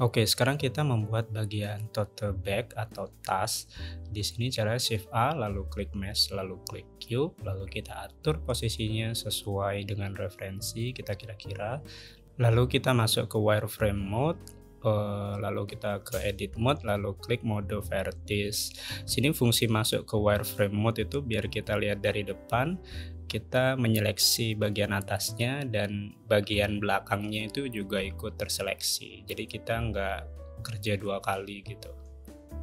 Oke, sekarang kita membuat bagian tote bag atau tas. Di sini caranya Shift A, lalu klik Mesh, lalu klik Q, lalu kita atur posisinya sesuai dengan referensi kita kira-kira. Lalu kita masuk ke wireframe mode, lalu kita ke edit mode, lalu klik mode vertex. Sini fungsi masuk ke wireframe mode itu biar kita lihat dari depan, kita menyeleksi bagian atasnya dan bagian belakangnya itu juga ikut terseleksi. Jadi kita nggak kerja dua kali gitu.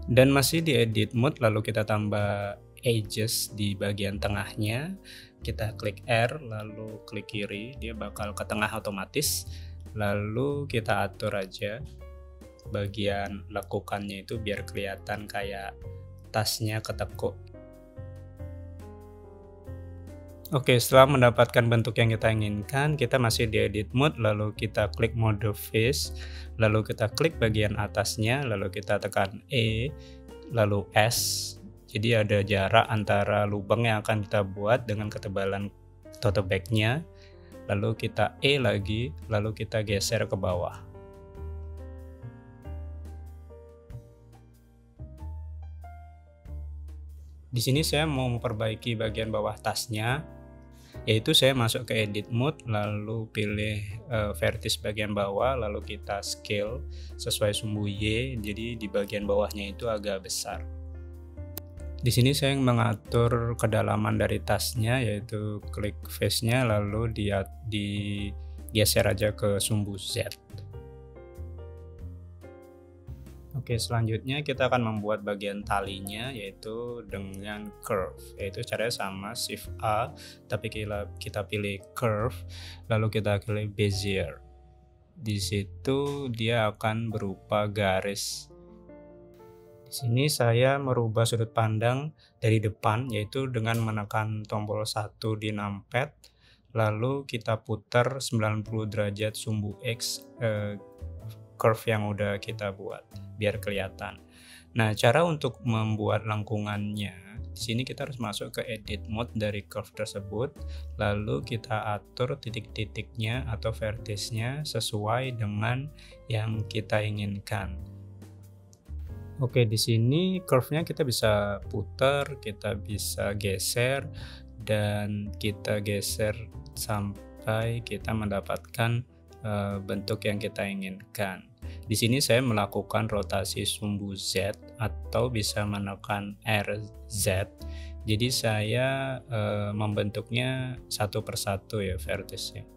Dan masih di edit mode, lalu kita tambah edges di bagian tengahnya. Kita klik R, lalu klik kiri, dia bakal ke tengah otomatis. Lalu kita atur aja bagian lekukannya itu biar kelihatan kayak tasnya ketekuk. Oke, setelah mendapatkan bentuk yang kita inginkan, kita masih di edit mode, lalu kita klik mode face, lalu kita klik bagian atasnya, lalu kita tekan E, lalu S. Jadi ada jarak antara lubang yang akan kita buat dengan ketebalan tote bag-nya. Lalu kita E lagi, lalu kita geser ke bawah. Di sini saya mau memperbaiki bagian bawah tasnya, yaitu saya masuk ke edit mode, lalu pilih vertex bagian bawah, lalu kita scale sesuai sumbu Y, jadi di bagian bawahnya itu agak besar. Di sini saya mengatur kedalaman dari tasnya, yaitu klik face-nya, lalu digeser aja ke sumbu Z. Oke, selanjutnya kita akan membuat bagian talinya, yaitu dengan curve, yaitu caranya sama Shift A, tapi kita pilih curve, lalu kita pilih Bezier. Di situ dia akan berupa garis. Di sini saya merubah sudut pandang dari depan, yaitu dengan menekan tombol 1 di numpad, lalu kita putar 90 derajat sumbu X curve yang udah kita buat biar kelihatan. Nah, cara untuk membuat lengkungannya, di sini kita harus masuk ke edit mode dari curve tersebut, lalu kita atur titik-titiknya atau vertexnya sesuai dengan yang kita inginkan. Oke, di sini curve-nya kita bisa putar, kita bisa geser, dan kita geser sampai kita mendapatkan bentuk yang kita inginkan. Di sini saya melakukan rotasi sumbu Z atau bisa menekan RZ. Jadi saya membentuknya satu persatu ya vertexnya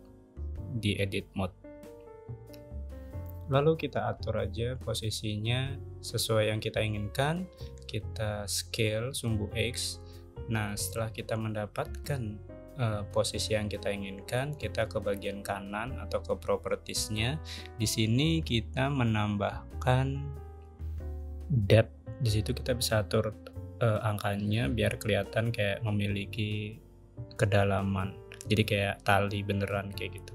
di edit mode. Lalu kita atur aja posisinya sesuai yang kita inginkan. Kita scale sumbu X. Nah, setelah kita mendapatkan posisi yang kita inginkan, kita ke bagian kanan atau ke propertiesnya. Di sini kita menambahkan depth. Di situ kita bisa atur angkanya biar kelihatan kayak memiliki kedalaman. Jadi kayak tali beneran kayak gitu.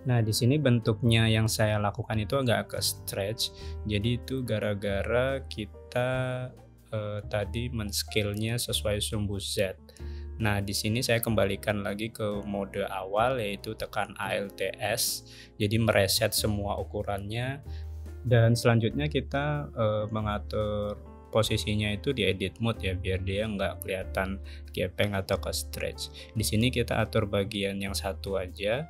Nah, di sini bentuknya yang saya lakukan itu agak ke stretch. Jadi itu gara-gara kita tadi men-scale-nya sesuai sumbu Z. Nah, di sini saya kembalikan lagi ke mode awal, yaitu tekan ALTS. Jadi mereset semua ukurannya. Dan selanjutnya kita mengatur posisinya itu di edit mode ya, biar dia nggak kelihatan gepeng atau ke stretch. Di sini kita atur bagian yang satu aja,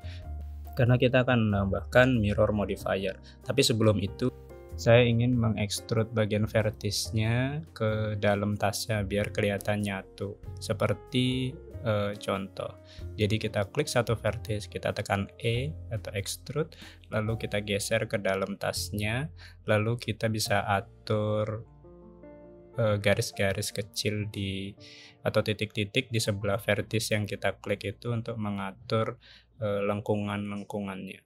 karena kita akan menambahkan mirror modifier. Tapi sebelum itu saya ingin mengekstrud bagian vertexnya ke dalam tasnya biar kelihatan nyatu seperti contoh. Jadi kita klik satu vertex, kita tekan E atau extrude, lalu kita geser ke dalam tasnya, lalu kita bisa atur garis-garis kecil atau titik-titik di sebelah vertex yang kita klik itu untuk mengatur lengkungan-lengkungannya.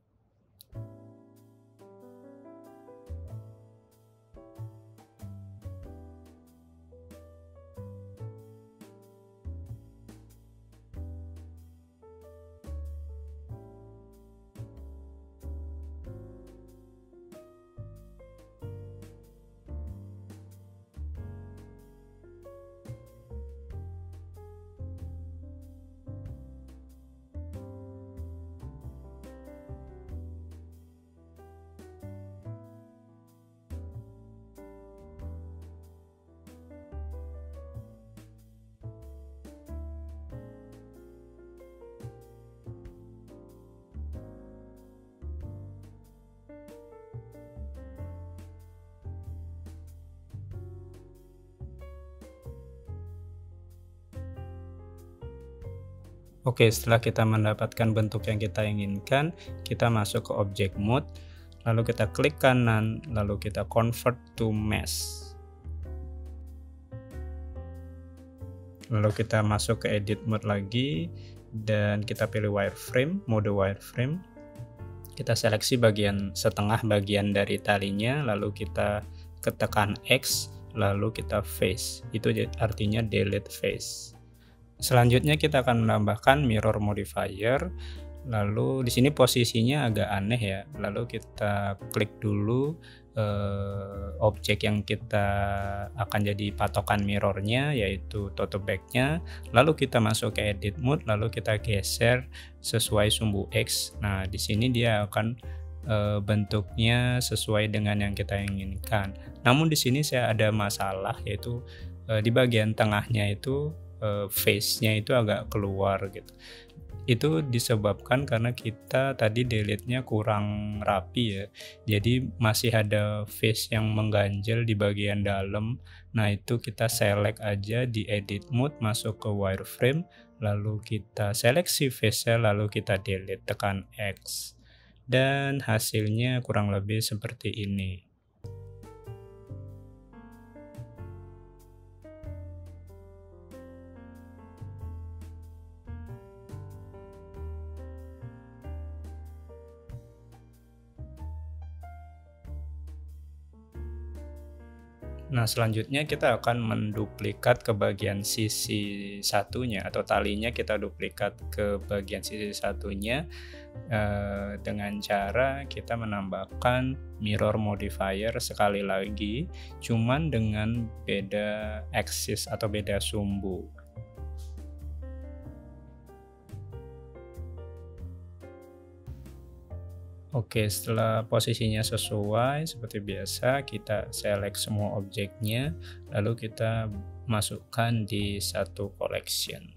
Oke, setelah kita mendapatkan bentuk yang kita inginkan, kita masuk ke object mode, lalu kita klik kanan, lalu kita convert to mesh. Lalu kita masuk ke edit mode lagi, dan kita pilih wireframe, mode wireframe. Kita seleksi setengah bagian dari talinya, lalu kita ketekan X, lalu kita face. Itu artinya delete face. Selanjutnya kita akan menambahkan mirror modifier. Lalu di sini posisinya agak aneh ya. Lalu kita klik dulu objek yang kita akan jadi patokan mirrornya, yaitu tote bag-nya. Lalu kita masuk ke edit mode, lalu kita geser sesuai sumbu X. Nah, di sini dia akan bentuknya sesuai dengan yang kita inginkan. Namun di sini saya ada masalah, yaitu di bagian tengahnya itu face-nya itu agak keluar gitu. Itu disebabkan karena kita tadi delete-nya kurang rapi ya. Jadi masih ada face yang mengganjel di bagian dalam. Nah, itu kita select aja di edit mode, masuk ke wireframe, lalu kita seleksi face-nya, lalu kita delete, tekan X. Dan hasilnya kurang lebih seperti ini. Nah, selanjutnya kita akan menduplikat ke bagian sisi satunya, atau talinya kita duplikat ke bagian sisi satunya dengan cara kita menambahkan mirror modifier sekali lagi, cuman dengan beda axis atau beda sumbu. Oke, setelah posisinya sesuai seperti biasa, kita select semua objeknya, lalu kita masukkan di satu collection.